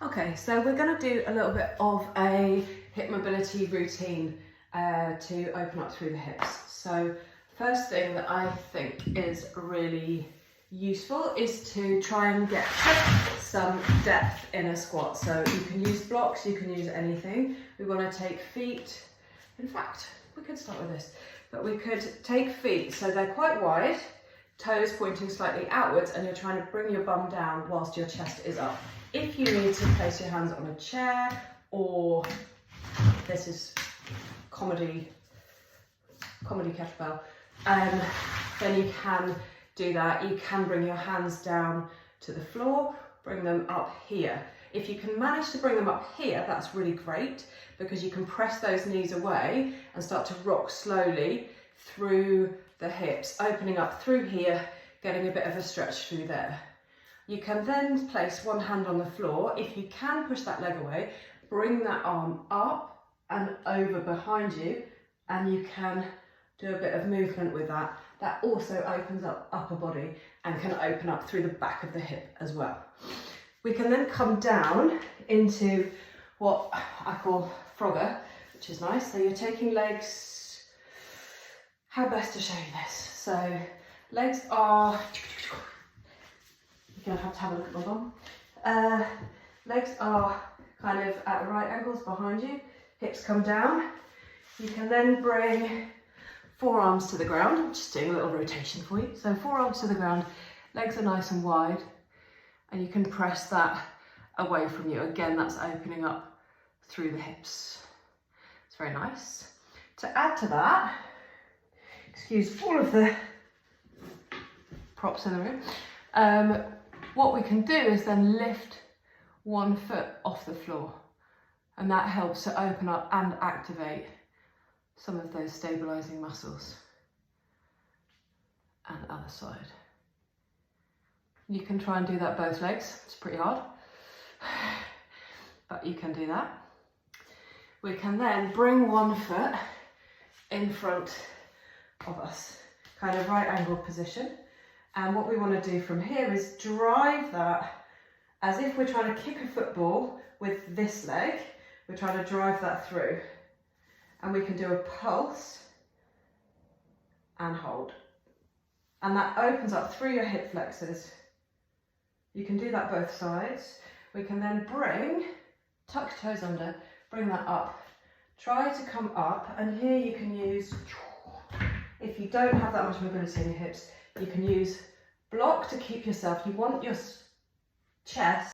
Okay, so we're going to do a little bit of a hip mobility routine to open up through the hips. So first thing that I think is really useful is to try and get some depth in a squat. So you can use blocks, you can use anything. We want to take feet, in fact, we could start with this, but we could take feet so they're quite wide, toes pointing slightly outwards, and you're trying to bring your bum down whilst your chest is up. If you need to place your hands on a chair, or this is comedy kettlebell, then you can do that. You can bring your hands down to the floor, bring them up here. If you can manage to bring them up here, that's really great, because you can press those knees away and start to rock slowly through the hips, opening up through here, getting a bit of a stretch through there. You can then place one hand on the floor. If you can push that leg away, bring that arm up and over behind you, and you can do a bit of movement with that. That also opens up upper body and can open up through the back of the hip as well. We can then come down into what I call Frogger, which is nice. So you're taking legs, how best to show you this? So legs are, you're gonna have to have a look at my bum. Legs are kind of at right angles behind you, hips come down. You can then bring forearms to the ground. I'm just doing a little rotation for you. So forearms to the ground, legs are nice and wide, and you can press that away from you. Again, that's opening up through the hips. It's very nice. To add to that, excuse all of the props in the room, what we can do is then lift one foot off the floor, and that helps to open up and activate some of those stabilizing muscles. And the other side. You can try and do that both legs. It's pretty hard, but you can do that. We can then bring one foot in front of us, kind of right angle position. And what we want to do from here is drive that as if we're trying to kick a football with this leg. We're trying to drive that through. And we can do a pulse and hold. And that opens up through your hip flexors. You can do that both sides. We can then tuck toes under, bring that up. Try to come up, and here you can use, if you don't have that much mobility in your hips, you can use block to keep yourself. You want your chest